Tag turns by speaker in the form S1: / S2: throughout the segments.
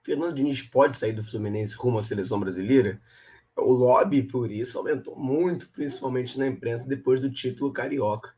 S1: Fernando Diniz pode sair do Fluminense rumo à seleção brasileira? O lobby por isso aumentou muito, principalmente na imprensa, depois do título carioca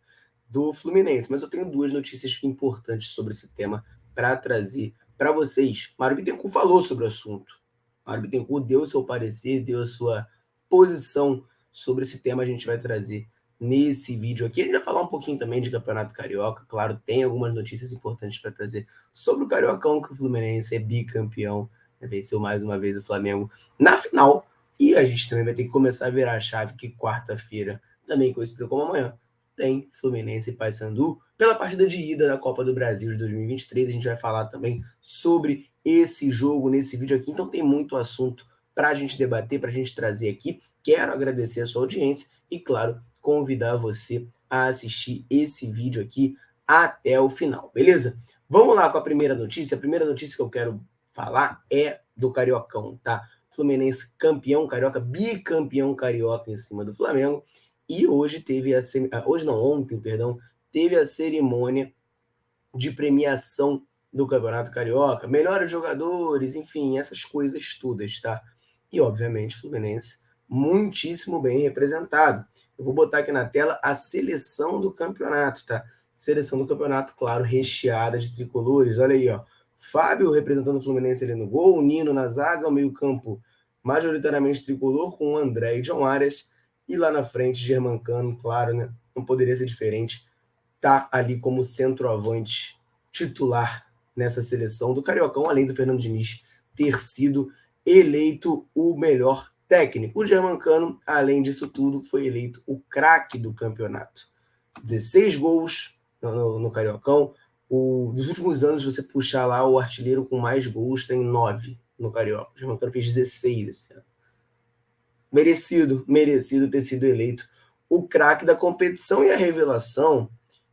S1: do Fluminense. Mas eu tenho duas notícias importantes sobre esse tema para trazer para vocês. Mário Bittencourt falou sobre o assunto. Mário Bittencourt deu o seu parecer, deu a sua posição sobre esse tema. A gente vai trazer nesse vídeo aqui. A gente vai falar um pouquinho também de Campeonato Carioca. Claro, tem algumas notícias importantes para trazer sobre o Cariocão, que o Fluminense é bicampeão, venceu mais uma vez o Flamengo na final. E a gente também vai ter que começar a virar a chave que quarta-feira, também conhecida como amanhã, tem Fluminense e Paysandu pela partida de ida da Copa do Brasil de 2023. A gente vai falar também sobre esse jogo nesse vídeo aqui. Então tem muito assunto para a gente debater, para a gente trazer aqui. Quero agradecer a sua audiência e, claro, convidar você a assistir esse vídeo aqui até o final, beleza? Vamos lá com a primeira notícia. A primeira notícia que eu quero falar é do Cariocão, tá? Fluminense campeão carioca, bicampeão carioca em cima do Flamengo. E hoje ontem, teve a cerimônia de premiação do Campeonato Carioca, melhores jogadores, enfim, essas coisas todas, tá? E, obviamente, o Fluminense muitíssimo bem representado. Eu vou botar aqui na tela a seleção do campeonato, tá? Seleção do campeonato, claro, recheada de tricolores. Olha aí, ó. Fábio representando o Fluminense ali no gol, Nino na zaga, o meio-campo majoritariamente tricolor, com o André e John Arias, e lá na frente, Germancano, claro, né? Não poderia ser diferente, tá ali como centroavante titular nessa seleção do Cariocão, além do Fernando Diniz ter sido eleito o melhor técnico. O Germancano, além disso tudo, foi eleito o craque do campeonato. 16 gols no Cariocão. Nos últimos anos, se você puxar lá, o artilheiro com mais gols tem 9 no Carioca. O Germancano fez 16 esse ano. Merecido ter sido eleito o craque da competição. E a revelação,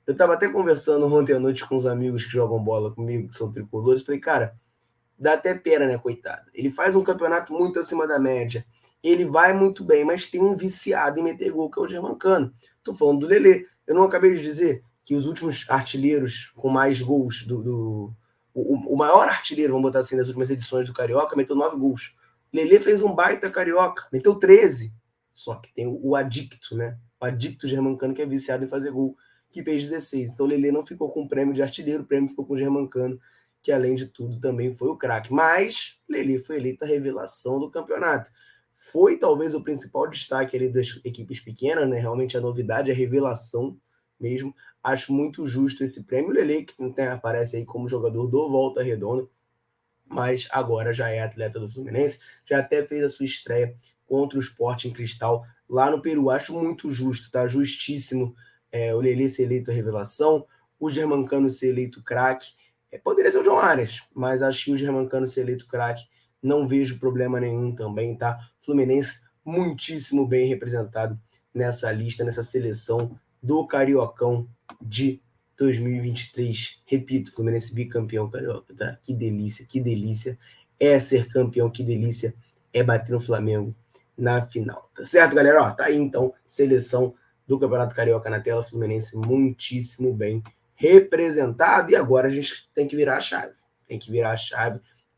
S1: eu estava até conversando ontem à noite com os amigos que jogam bola comigo, que são tricolores, falei, cara, dá até pena, né, coitado? Ele faz um campeonato muito acima da média, ele vai muito bem, mas tem um viciado em meter gol, que é o Germancano. Tô falando do Lelê. Eu não acabei de dizer que os últimos artilheiros com mais gols o maior artilheiro, vamos botar assim, das últimas edições do Carioca, meteu 9 gols. Lelê fez um baita Carioca, meteu 13. Só que tem o adicto, né? O adicto Germancano, que é viciado em fazer gol, que fez 16. Então o Lelê não ficou com o prêmio de artilheiro, o prêmio ficou com o Germancano, que além de tudo também foi o craque. Mas Lelê foi eleita a revelação do campeonato. Foi talvez o principal destaque ali das equipes pequenas, né? Realmente a novidade, a revelação mesmo. Acho muito justo esse prêmio. O Lelê, que aparece aí como jogador do Volta Redonda, mas agora já é atleta do Fluminense, já até fez a sua estreia contra o Sporting Cristal lá no Peru. Acho muito justo, tá? Justíssimo o Lelê ser eleito a revelação, o Germancano ser eleito craque. Poderia ser o John Arias, mas acho que o Germancano ser eleito craque, não vejo problema nenhum também, tá? Fluminense muitíssimo bem representado nessa lista, nessa seleção do Cariocão de 2023. Repito, Fluminense bicampeão carioca, tá? Que delícia é ser campeão, que delícia é bater no Flamengo na final. Tá certo, galera? Ó, tá aí então, seleção do Campeonato Carioca na tela, Fluminense muitíssimo bem representado, e agora a gente tem que virar a chave.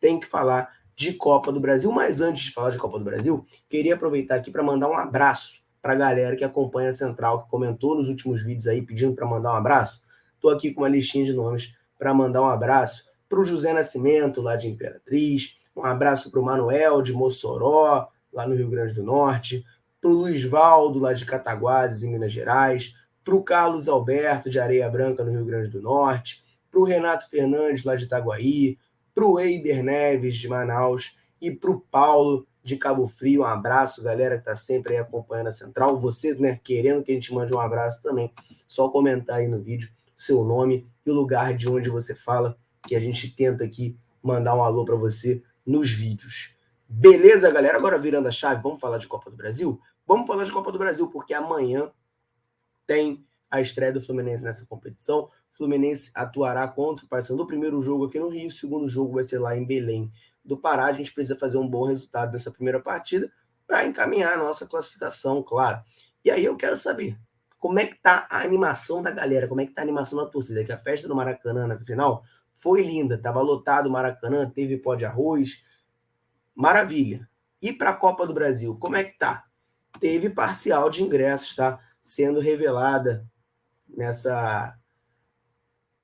S1: Tem que falar de Copa do Brasil. Mas antes de falar de Copa do Brasil, queria aproveitar aqui para mandar um abraço para a galera que acompanha a Central, que comentou nos últimos vídeos aí pedindo para mandar um abraço. Estou aqui com uma listinha de nomes para mandar um abraço para o José Nascimento, lá de Imperatriz, um abraço para o Manuel, de Mossoró, lá no Rio Grande do Norte, para o Luiz Valdo, lá de Cataguases, em Minas Gerais, para o Carlos Alberto, de Areia Branca, no Rio Grande do Norte, para o Renato Fernandes, lá de Itaguaí, para o Eider Neves, de Manaus, e para o Paulo, de Cabo Frio. Um abraço, galera, que está sempre aí acompanhando a Central. Você, né, querendo que a gente mande um abraço também, só comentar aí no vídeo o seu nome e o lugar de onde você fala, que a gente tenta aqui mandar um alô para você nos vídeos. Beleza, galera? Agora virando a chave, vamos falar de Copa do Brasil? Vamos falar de Copa do Brasil, porque amanhã tem a estreia do Fluminense nessa competição. O Fluminense atuará contra o Paysandu. O primeiro jogo aqui no Rio, o segundo jogo vai ser lá em Belém do Pará. A gente precisa fazer um bom resultado nessa primeira partida para encaminhar a nossa classificação, claro. E aí eu quero saber, como é que tá a animação da galera? Como é que tá a animação da torcida? Que a festa do Maracanã, na final, foi linda, estava lotado o Maracanã, teve pó de arroz, maravilha. E para a Copa do Brasil, como é que tá? Teve parcial de ingressos, tá? Sendo revelada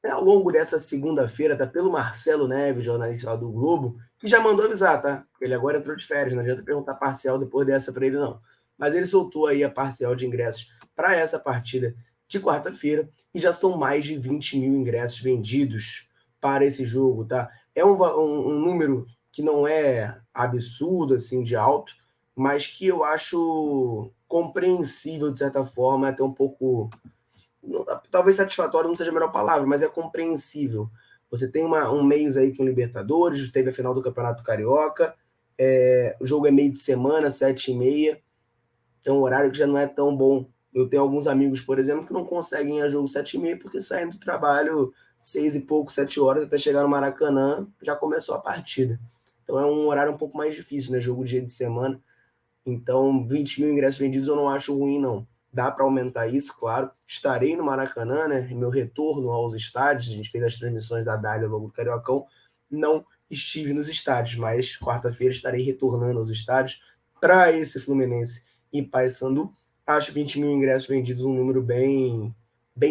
S1: ao longo dessa segunda-feira, tá? Pelo Marcelo Neves, jornalista lá do Globo, que já mandou avisar, tá? Ele agora entrou de férias, não adianta perguntar parcial depois dessa para ele, não. Mas ele soltou aí a parcial de ingressos para essa partida de quarta-feira e já são mais de 20 mil ingressos vendidos para esse jogo, tá? É um número que não é absurdo, assim, de alto, mas que eu acho compreensível, de certa forma, até um pouco talvez satisfatório não seja a melhor palavra, mas é compreensível. Você tem um mês aí com Libertadores, teve a final do Campeonato Carioca, o jogo é meio de semana, 7h30, é um horário que já não é tão bom. Eu tenho alguns amigos, por exemplo, que não conseguem ir a jogo 7h30 porque saem do trabalho 6 e pouco, 7 horas, até chegar no Maracanã, já começou a partida. Então é um horário um pouco mais difícil, né? Jogo dia de semana. Então, 20 mil ingressos vendidos eu não acho ruim, não. Dá para aumentar isso, claro. Estarei no Maracanã, né? Meu retorno aos estádios. A gente fez as transmissões da Dália logo do Cariocão. Não estive nos estádios, mas quarta-feira estarei retornando aos estádios para esse Fluminense e Paysandu. Acho 20 mil ingressos vendidos um número bem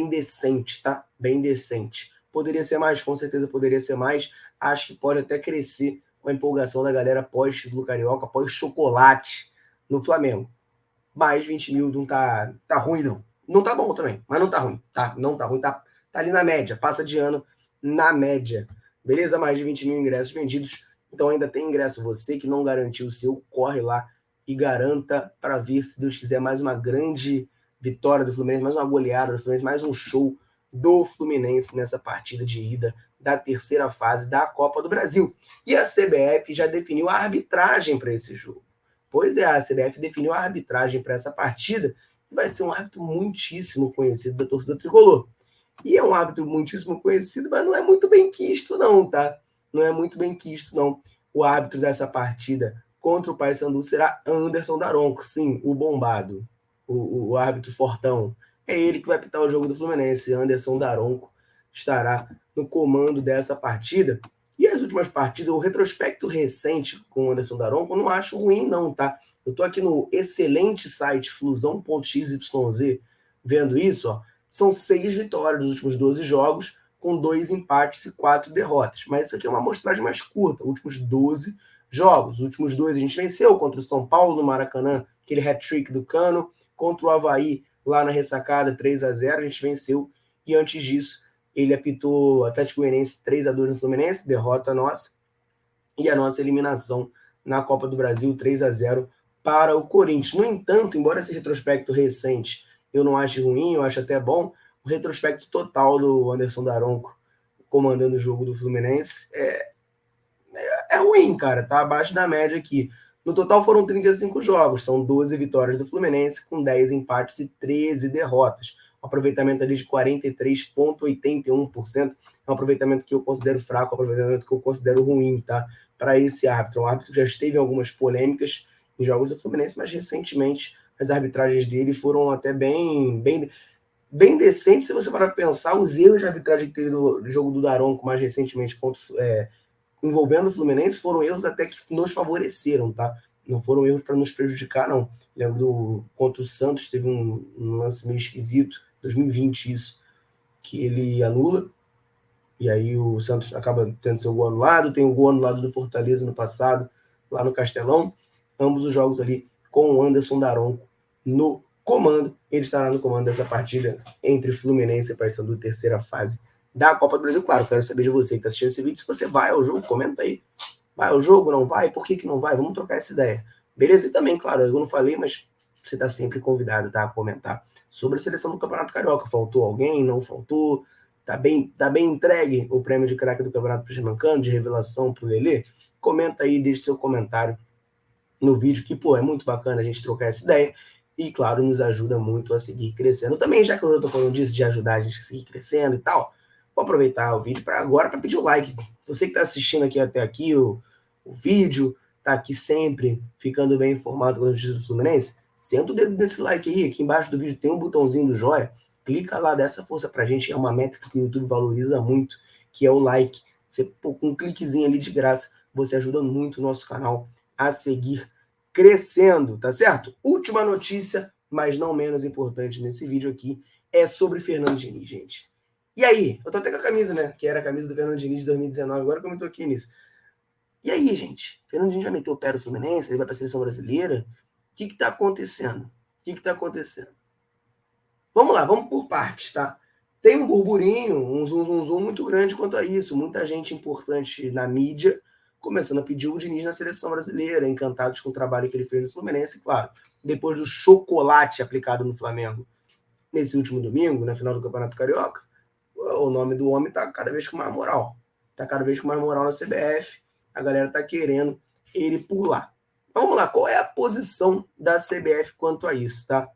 S1: decente, tá? Bem decente. Poderia ser mais? Com certeza poderia ser mais. Acho que pode até crescer com a empolgação da galera pós-título carioca, pós-chocolate no Flamengo. Mais 20 mil não tá ruim, não. Não tá bom também, mas não tá ruim, tá? Não tá ruim, tá ali na média, passa de ano na média. Beleza? Mais de 20 mil ingressos vendidos. Então ainda tem ingresso. Você que não garantiu o seu, corre lá e garanta para ver, se Deus quiser, mais uma grande vitória do Fluminense, mais uma goleada do Fluminense, mais um show do Fluminense nessa partida de ida da terceira fase da Copa do Brasil. E a CBF já definiu a arbitragem para esse jogo. Pois é, a CBF definiu a arbitragem para essa partida e vai ser um árbitro muitíssimo conhecido da torcida tricolor. E é um árbitro muitíssimo conhecido, mas não é muito bem quisto, não, tá? Não é muito bem quisto, não. O árbitro dessa partida contra o Paysandu será Anderson Daronco, sim, o bombado, o árbitro fortão. É ele que vai pitar o jogo do Fluminense. Anderson Daronco estará no comando dessa partida. E as últimas partidas, o retrospecto recente com o Anderson Daronco, eu não acho ruim, não, tá? Eu tô aqui no excelente site flusão.xyz vendo isso, ó. São 6 vitórias nos últimos 12 jogos, com 2 empates e 4 derrotas. Mas isso aqui é uma amostragem mais curta, últimos 12 jogos. Os últimos 2 a gente venceu contra o São Paulo no Maracanã, aquele hat-trick do Cano, contra o Avaí lá na ressacada, 3-0, a gente venceu. E antes disso, ele apitou Atlético Goianiense 3-2 no Fluminense, derrota nossa, e a nossa eliminação na Copa do Brasil 3-0 para o Corinthians. No entanto, embora esse retrospecto recente eu não ache ruim, eu acho até bom, o retrospecto total do Anderson Daronco comandando o jogo do Fluminense é ruim, cara, tá abaixo da média aqui. No total foram 35 jogos, são 12 vitórias do Fluminense, com 10 empates e 13 derrotas. Um aproveitamento ali de 43,81%. É um aproveitamento que eu considero fraco, um aproveitamento que eu considero ruim, tá? Para esse árbitro. Um árbitro que já esteve em algumas polêmicas em jogos do Fluminense, mas recentemente as arbitragens dele foram até bem decentes. Se você parar para pensar, os erros de arbitragem que teve no jogo do Daronco mais recentemente envolvendo o Fluminense foram erros até que nos favoreceram, tá? Não foram erros para nos prejudicar, não. Lembro contra o Santos, teve um lance meio esquisito, 2020 isso, que ele anula, e aí o Santos acaba tendo seu gol anulado, tem o gol anulado do Fortaleza no passado, lá no Castelão, ambos os jogos ali com o Anderson Daronco no comando. Ele estará no comando dessa partida entre Fluminense e Paysandu, terceira fase da Copa do Brasil. Claro, quero saber de você que está assistindo esse vídeo, se você vai ao jogo, comenta aí. Vai ao jogo, não vai? Por que não vai? Vamos trocar essa ideia. Beleza? E também, claro, eu não falei, mas você está sempre convidado, tá, a comentar sobre a seleção do Campeonato Carioca. Faltou alguém? Não faltou? Tá bem entregue o prêmio de craque do Campeonato Pernambucano, de revelação pro Lelê? Comenta aí, deixe seu comentário no vídeo, que, pô, é muito bacana a gente trocar essa ideia. E, claro, nos ajuda muito a seguir crescendo. Também, já que eu estou falando disso, de ajudar a gente a seguir crescendo e tal, vou aproveitar o vídeo para pedir o like. Você que está assistindo aqui até aqui o vídeo, está aqui sempre ficando bem informado com a notícia do Fluminense, senta o dedo nesse like aí. Aqui embaixo do vídeo tem um botãozinho do joia. Clica lá, dá essa força para a gente. É uma métrica que o YouTube valoriza muito, que é o like. Você, pô, com um cliquezinho ali de graça, você ajuda muito o nosso canal a seguir crescendo, tá certo? Última notícia, mas não menos importante nesse vídeo aqui, é sobre Fernando Diniz, gente. E aí? Eu tô até com a camisa, né? Que era a camisa do Fernando Diniz de 2019, agora que eu me toquei nisso. E aí, gente? Fernando Diniz já meteu o pé no Fluminense? Ele vai pra seleção brasileira? O que tá acontecendo? O que tá acontecendo? Vamos lá, vamos por partes, tá? Tem um burburinho, um zoom muito grande quanto a isso. Muita gente importante na mídia começando a pedir o Diniz na seleção brasileira, encantados com o trabalho que ele fez no Fluminense, claro. Depois do chocolate aplicado no Flamengo nesse último domingo, na final do Campeonato Carioca, o nome do homem tá cada vez com mais moral. Tá cada vez com mais moral na CBF. A galera tá querendo ele por lá. Vamos lá, qual é a posição da CBF quanto a isso, tá?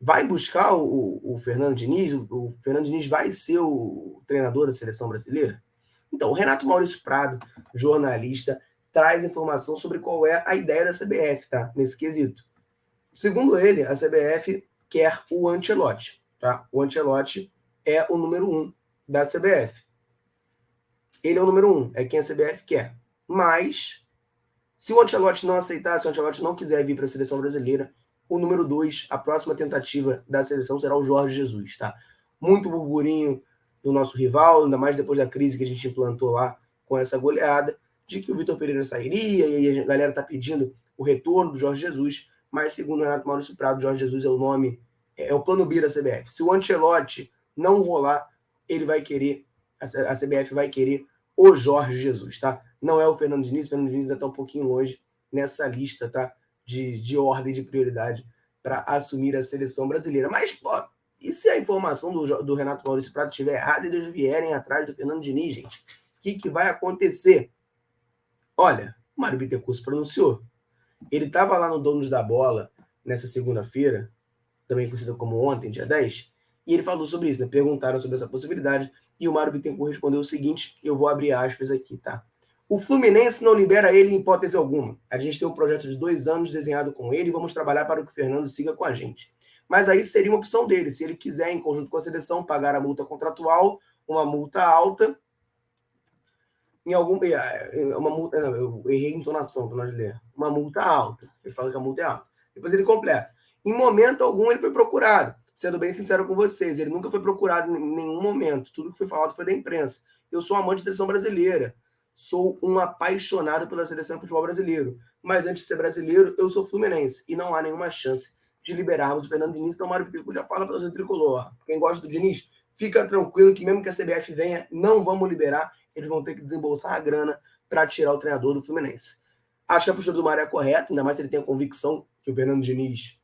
S1: Vai buscar o Fernando Diniz? O Fernando Diniz vai ser o treinador da seleção brasileira? Então, o Renato Maurício Prado, jornalista, traz informação sobre qual é a ideia da CBF, tá? Nesse quesito. Segundo ele, a CBF quer o Ancelotti, tá? O Ancelotti é o número 1 da CBF. Ele é o número 1, é quem a CBF quer. Mas, se o Ancelotti não aceitar, se o Ancelotti não quiser vir para a seleção brasileira, o número 2, a próxima tentativa da seleção será o Jorge Jesus, tá? Muito burburinho do nosso rival, ainda mais depois da crise que a gente implantou lá com essa goleada, de que o Vitor Pereira sairia, e aí a galera tá pedindo o retorno do Jorge Jesus, mas segundo o Renato Maurício Prado, Jorge Jesus é o nome, é o plano B da CBF. Se o Ancelotti não rolar, ele vai querer, a CBF vai querer o Jorge Jesus, tá? Não é o Fernando Diniz está um pouquinho longe nessa lista, tá? De ordem de prioridade para assumir a seleção brasileira. Mas, pô, e se a informação do Renato Maurício Prado estiver errada e eles vierem atrás do Fernando Diniz, gente? O que vai acontecer? Olha, o Mário Bittencourt se pronunciou. Ele estava lá no Donos da Bola nessa segunda-feira, também conhecida como ontem, dia 10, e ele falou sobre isso, né? Perguntaram sobre essa possibilidade, e o Mário Bittencourt respondeu o seguinte, eu vou abrir aspas aqui, tá? O Fluminense não libera ele em hipótese alguma. A gente tem um projeto de 2 anos desenhado com ele e vamos trabalhar para que o Fernando siga com a gente. Mas aí seria uma opção dele, se ele quiser, em conjunto com a seleção, pagar a multa contratual, uma multa alta, em algum. Uma multa. Não, eu errei a entonação para nós ler. Uma multa alta. Ele fala que a multa é alta. Depois ele completa. Em momento algum ele foi procurado. Sendo bem sincero com vocês, ele nunca foi procurado em nenhum momento. Tudo que foi falado foi da imprensa. Eu sou amante da seleção brasileira. Sou um apaixonado pela seleção de futebol brasileiro. Mas antes de ser brasileiro, eu sou fluminense. E não há nenhuma chance de liberarmos o Fernando Diniz. Então, o Mário Pico já fala para o tricolor. Quem gosta do Diniz, fica tranquilo que mesmo que a CBF venha, não vamos liberar. Eles vão ter que desembolsar a grana para tirar o treinador do Fluminense. Acho que a postura do Mário é correta, ainda mais se ele tem a convicção que o Fernando Diniz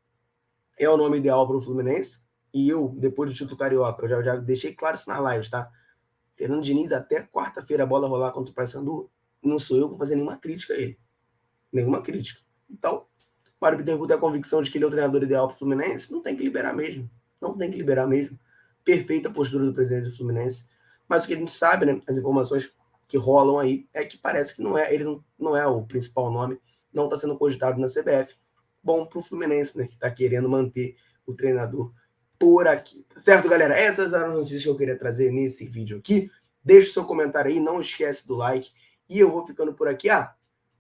S1: é o nome ideal para o Fluminense. E eu, depois do título carioca, eu já deixei claro isso nas lives, tá? Fernando Diniz, até quarta-feira a bola rolar contra o Paysandu, não sou eu para fazer nenhuma crítica a ele. Nenhuma crítica. Então, o Mário Bittencourt tem a convicção de que ele é o treinador ideal para o Fluminense, não tem que liberar mesmo. Não tem que liberar mesmo. Perfeita postura do presidente do Fluminense. Mas o que a gente sabe, né, as informações que rolam aí, é que parece que ele não é o principal nome, não está sendo cogitado na CBF. Bom para o Fluminense, né, que está querendo manter o treinador por aqui. Tá certo, galera? Essas eram as notícias que eu queria trazer nesse vídeo aqui. Deixe seu comentário aí, não esquece do like. E eu vou ficando por aqui.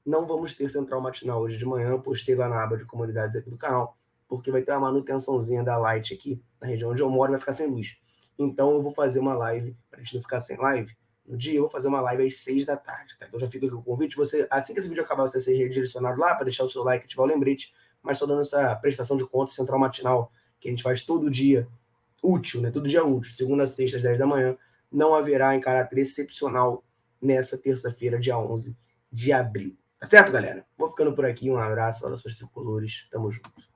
S1: Não vamos ter Central Matinal hoje de manhã. Postei lá na aba de comunidades aqui do canal, porque vai ter uma manutençãozinha da Light aqui, na região onde eu moro, vai ficar sem luz. Então eu vou fazer uma live, para a gente não ficar sem live, no dia eu vou fazer uma live às 6 da tarde, tá? Então já fica aqui o convite, você, assim que esse vídeo acabar, você ser redirecionado lá, para deixar o seu like, ativar o lembrete, mas estou dando essa prestação de contas Central Matinal, que a gente faz todo dia útil, né? Todo dia útil, segunda a sexta, às 10 da manhã, não haverá em caráter excepcional nessa terça-feira, dia 11 de abril. Tá certo, galera? Vou ficando por aqui, um abraço, olha seus tricolores, tamo junto.